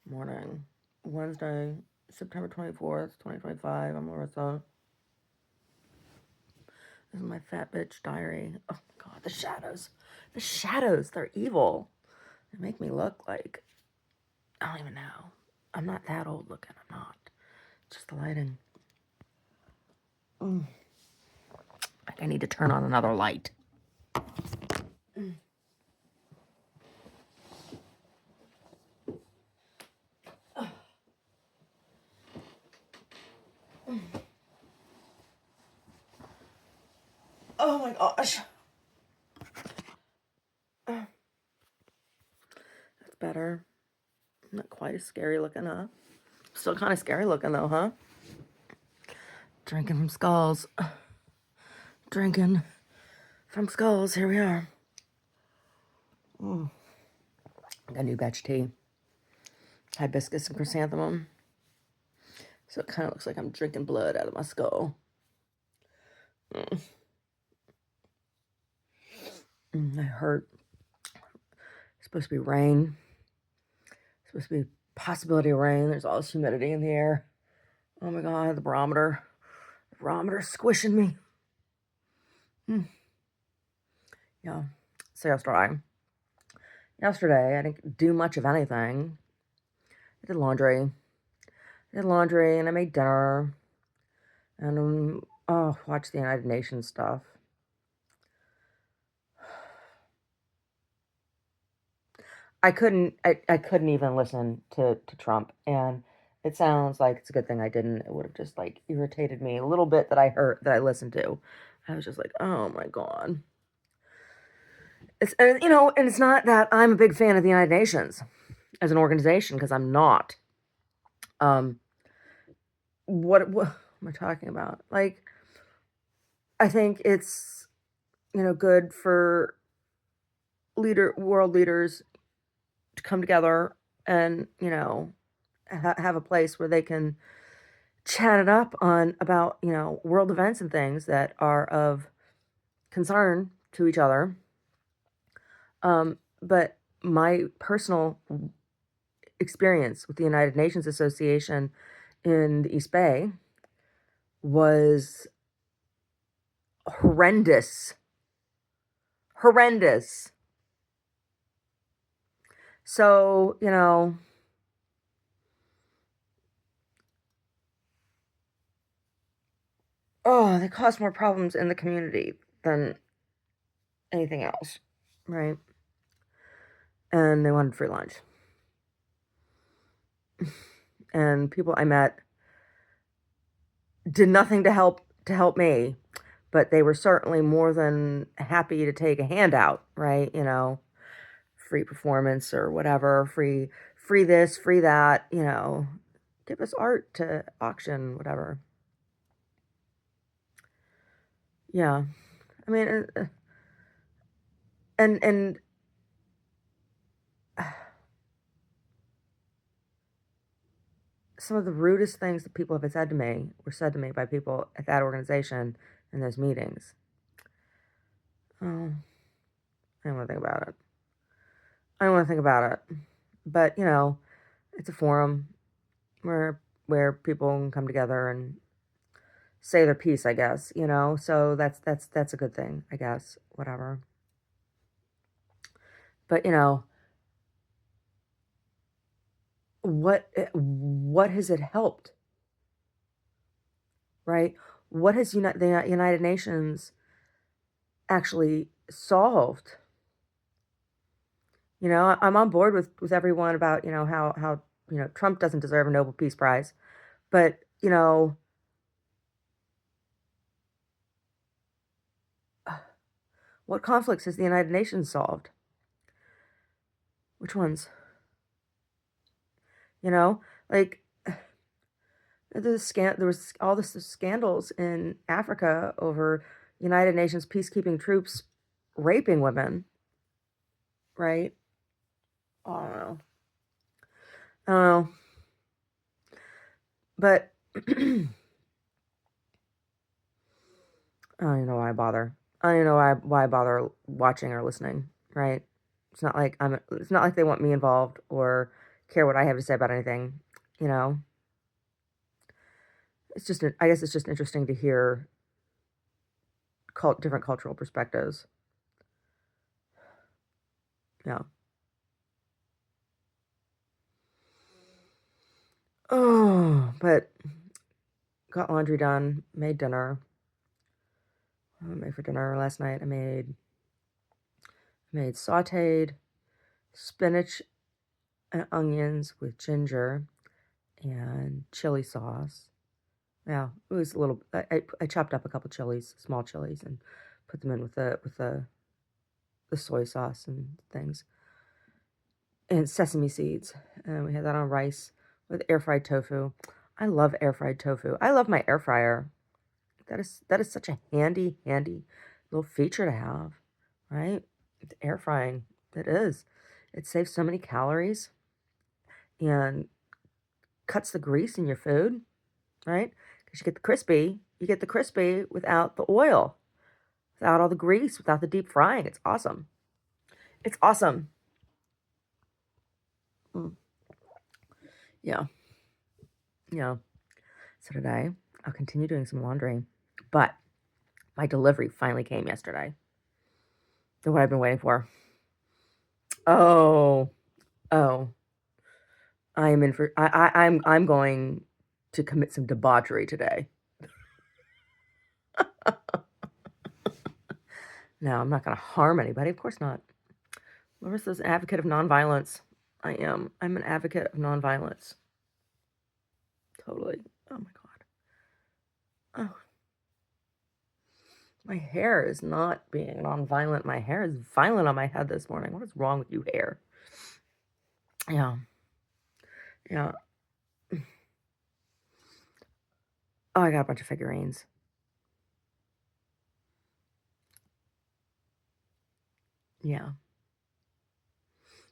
Morning. Wednesday, September 24th, 2025. I'm Larissa. This is my fat bitch diary. Oh my god, the shadows. The shadows, they're evil. They make me look like, I don't even know. I'm not that old looking. I'm not. It's just the lighting. Like I need to turn on another light. Oh my gosh. That's better. Not quite as scary looking, huh? Still kind of scary looking though, huh? Drinking from skulls. Drinking from skulls. Here we are. Got a new batch tea. Hibiscus and chrysanthemum. So it kind of looks like I'm drinking blood out of my skull. I hurt. It's supposed to be rain. It's supposed to be possibility of rain. There's all this humidity in the air. Oh my god, the barometer. The barometer's squishing me. Yeah. So yesterday, I didn't do much of anything. I did laundry. And I made dinner. And watched the United Nations stuff. I couldn't even listen to Trump, and it sounds like it's a good thing I didn't. It would have just like irritated me a little bit that I listened to. I was just like, oh my god. It's and it's not that I'm a big fan of the United Nations as an organization, because I'm not. What am I talking about? Like, I think it's good for world leaders to come together and have a place where they can chat it up on about world events and things that are of concern to each other. But my personal experience with the United Nations Association in the East Bay was horrendous. So they cause more problems in the community than anything else, right? And they wanted free lunch. And people I met did nothing to help me, but they were certainly more than happy to take a handout, right? Free performance or whatever, free this, free that, give us art to auction, whatever. Yeah. I mean, and some of the rudest things that people have said to me were said to me by people at that organization in those meetings. Oh, I don't want to think about it. But it's a forum where people can come together and say their piece, I guess. So that's a good thing, I guess. Whatever. But what has it helped? Right? What has the United Nations actually solved? I'm on board with everyone about how Trump doesn't deserve a Nobel Peace Prize, but what conflicts has the United Nations solved? Which ones? Like there was all this scandals in Africa over United Nations peacekeeping troops raping women, right? I don't know. But I don't even know why I bother. I don't even know why I bother watching or listening, right? It's not like they want me involved or care what I have to say about anything, you know. It's just, I guess it's just interesting to hear different cultural perspectives. Yeah. Oh, but got laundry done, made dinner. What I made for dinner last night. I made sautéed spinach and onions with ginger and chili sauce. Yeah, it was a little. I chopped up a couple chilies, small chilies, and put them in with the soy sauce and things, and sesame seeds. And we had that on rice with air fried tofu. I love air fried tofu. I love my air fryer. That is such a handy little feature to have, right? The air frying. It is. It saves so many calories and cuts the grease in your food, right? Because you get the crispy without the oil, without all the grease, without the deep frying. It's awesome. It's awesome. Mm, yeah, yeah. So today, I'll continue doing some laundry, but my delivery finally came yesterday. What I've been waiting for. Oh, oh. I am in for. I'm going to commit some debauchery today. No, I'm not going to harm anybody. Of course not. Larissa's an advocate of nonviolence. I am. I'm an advocate of nonviolence. Totally. Oh my God. Oh, my hair is not being nonviolent. My hair is violent on my head this morning. What is wrong with you, hair? Yeah. Yeah. Oh, I got a bunch of figurines. Yeah.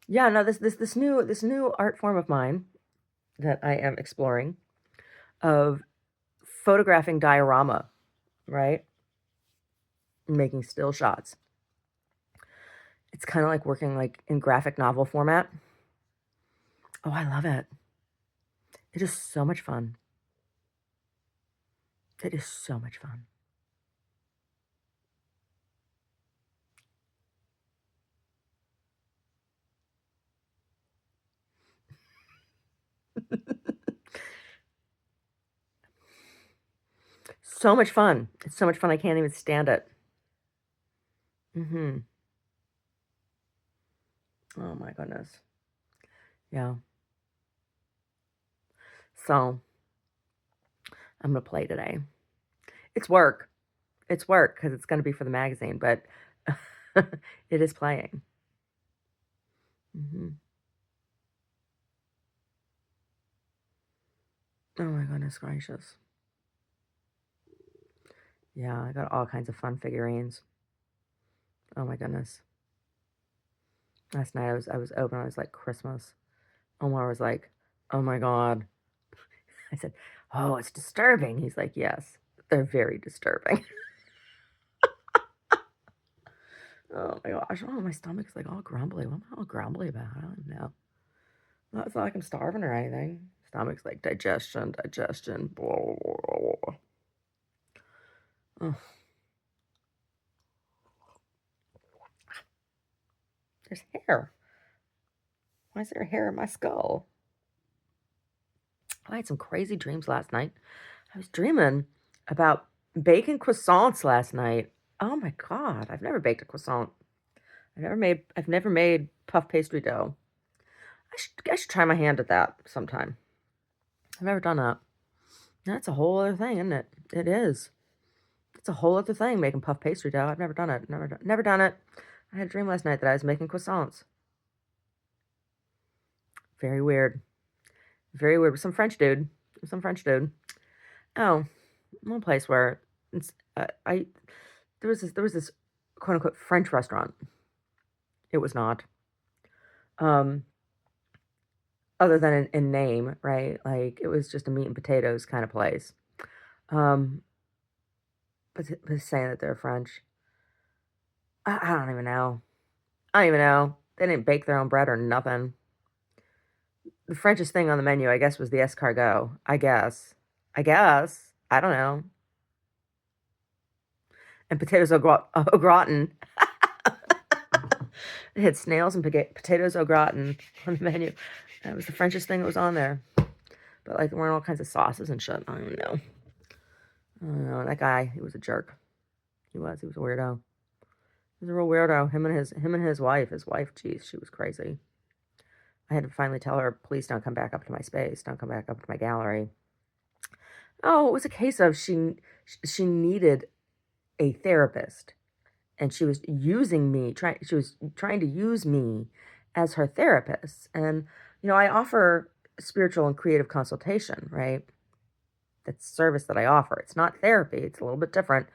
Yeah. No, this new art form of mine that I am exploring of photographing diorama, right? Making still shots. It's kind of like working like in graphic novel format. Oh, I love it. It is so much fun. It is so much fun. So much fun. It's so much fun. I can't even stand it. Hmm. Oh my goodness. Yeah. So I'm gonna play today. It's work. It's work because it's gonna be for the magazine, but it is playing. Hmm. Oh my goodness gracious. Yeah, I got all kinds of fun figurines. Oh my goodness. Last night I was open. I was like Christmas. Omar was like, "Oh my God." I said, "Oh, it's disturbing." He's like, "Yes, they're very disturbing." Oh my gosh. Oh, my stomach's like all grumbly. What am I all grumbly about? I don't know. No, it's not like I'm starving or anything. Stomach's like digestion. Blah, blah, blah, blah. Oh, there's hair. Why is there hair in my skull? I had some crazy dreams last night. I was dreaming about baking croissants last night. Oh my God. I've never baked a croissant. I've never made puff pastry dough. I should try my hand at that sometime. I've never done that. That's a whole other thing, isn't it? It is. It's a whole other thing making puff pastry dough. I've never done it. Never done it. I had a dream last night that I was making croissants. Very weird. Very weird. With some French dude. Some French dude. Oh, one place where it's, I there was this quote unquote French restaurant. It was not. Um, other than in name, right? Like it was just a meat and potatoes kind of place. Um, but saying that they're French, I don't even know. I don't even know. They didn't bake their own bread or nothing. The Frenchest thing on the menu, I guess, was the escargot. I guess. I guess. I don't know. And potatoes au gratin. It had snails and potatoes au gratin on the menu. That was the Frenchest thing that was on there. But like there weren't all kinds of sauces and shit. I don't even know. I don't know. That guy, he was a jerk. He was. He was a weirdo. He was a real weirdo. Him and his wife. His wife, geez, she was crazy. I had to finally tell her, please don't come back up to my space. Don't come back up to my gallery. Oh, it was a case of she needed a therapist, and she was using me. She was trying to use me as her therapist. And I offer spiritual and creative consultation, right? That's service that I offer. It's not therapy. It's a little bit different.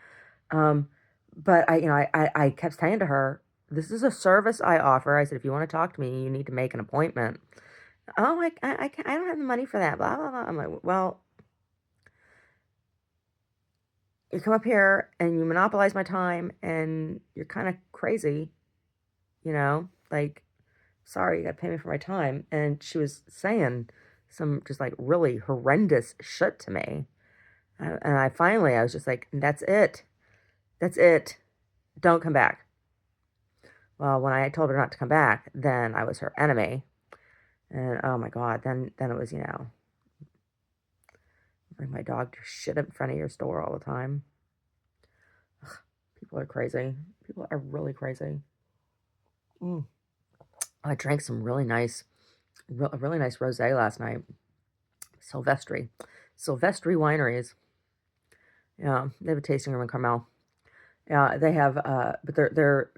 But I kept saying to her, this is a service I offer. I said, if you want to talk to me, you need to make an appointment. Oh, I don't have the money for that. Blah, blah, blah. I'm like, well, you come up here and you monopolize my time and you're kind of crazy, like, sorry, you got to pay me for my time. And she was saying some just like really horrendous shit to me. And I was just like, that's it. That's it. Don't come back. Well, when I told her not to come back, then I was her enemy. And oh my God, then it was, bring my dog to shit in front of your store all the time. Ugh, people are crazy. People are really crazy. I drank some a really nice rosé last night. Silvestri Wineries. Yeah, they have a tasting room in Carmel. Yeah, they have, but their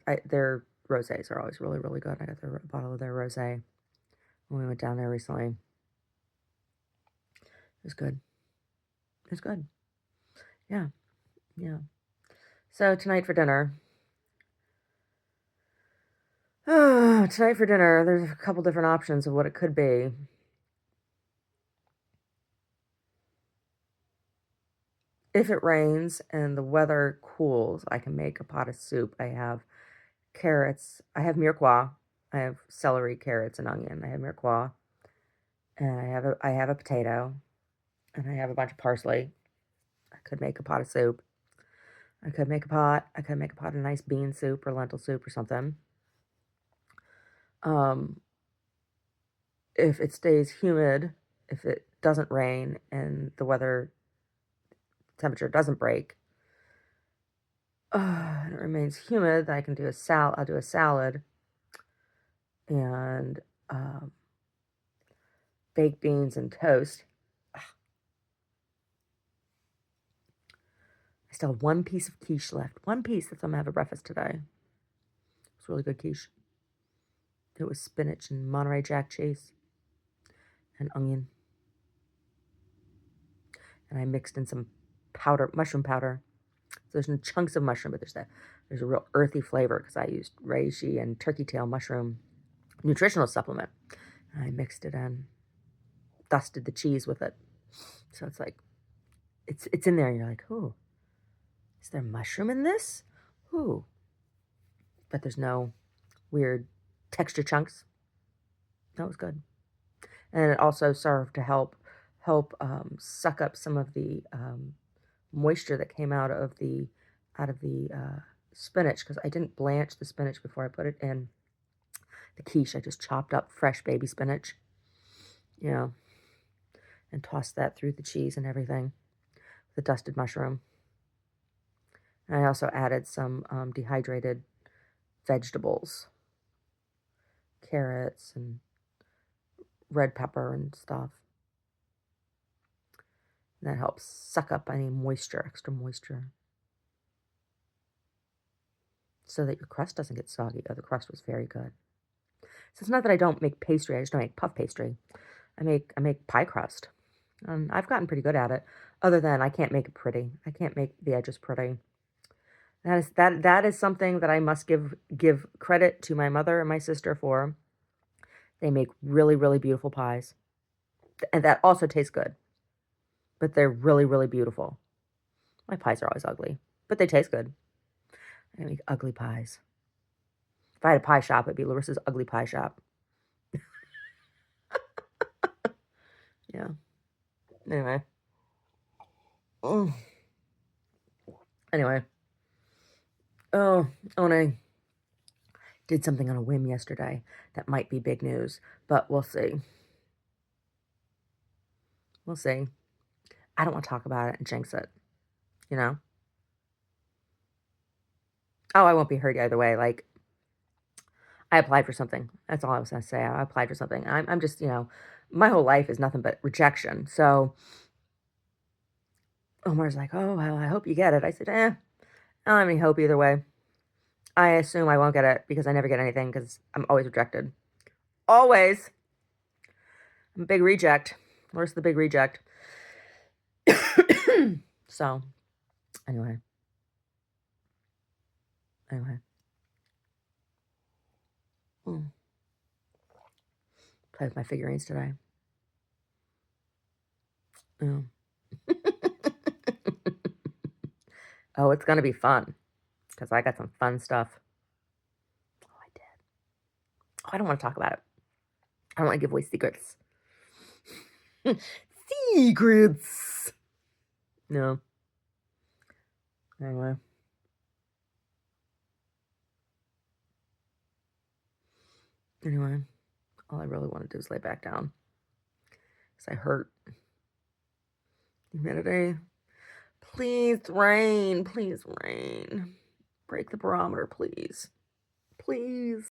rosés are always really, really good. I got a bottle of their rosé when we went down there recently. It was good. It was good. Yeah, yeah. So tonight for dinner. There's a couple different options of what it could be. If it rains and the weather cools, I can make a pot of soup. I have carrots. I have mirepoix. I have celery, carrots, and onion. I have mirepoix. And I have a potato. And I have a bunch of parsley. I could make a pot of soup. I could make a pot of nice bean soup or lentil soup or something. If it stays humid, if it doesn't rain and the weather temperature doesn't break, and it remains humid, I can do I'll do a salad and baked beans and toast. I still have one piece of quiche left. One piece. That's what I'm gonna have for breakfast today. It's really good quiche. It was spinach and Monterey Jack cheese and onion. And I mixed in some mushroom powder. So there's no chunks of mushroom, but there's a real earthy flavor because I used reishi and turkey tail mushroom nutritional supplement. And I mixed it in, dusted the cheese with it. So it's like, it's in there and you're like, ooh, is there mushroom in this? Ooh. But there's no weird texture chunks. That was good. And it also served to help suck up some of the moisture that came out of the spinach, because I didn't blanch the spinach before I put it in the quiche. I just chopped up fresh baby spinach, and tossed that through the cheese and everything, the dusted mushroom. And I also added some dehydrated vegetables, carrots and red pepper and stuff. And that helps suck up any extra moisture, so that your crust doesn't get soggy. Oh, the crust was very good. So it's not that I don't make pastry. I just don't make puff pastry. I make pie crust. I've gotten pretty good at it. Other than I can't make it pretty. I can't make the edges pretty. That is something that I must give credit to my mother and my sister for. They make really, really beautiful pies. And that also tastes good. But they're really, really beautiful. My pies are always ugly, but they taste good. I make ugly pies. If I had a pie shop, it'd be Larissa's Ugly Pie Shop. Yeah. Anyway. Mm. Anyway. Oh, and I did something on a whim yesterday that might be big news, but we'll see. We'll see. I don't want to talk about it and jinx it, you know? Oh, I won't be hurt either way. Like, I applied for something. That's all I was going to say. I applied for something. I'm just, my whole life is nothing but rejection. So Omar's like, oh, well, I hope you get it. I said, I don't have any hope either way. I assume I won't get it because I never get anything because I'm always rejected. Always. I'm a big reject. Where's the big reject? So, anyway. Mm. Play with my figurines today. Mm. Oh, it's going to be fun because I got some fun stuff. Oh, I did. Oh, I don't want to talk about it. I don't want to give away secrets. Secrets. No. Anyway. All I really want to do is lay back down because I hurt. Humidity. Please rain. Please rain. Break the barometer, please. Please.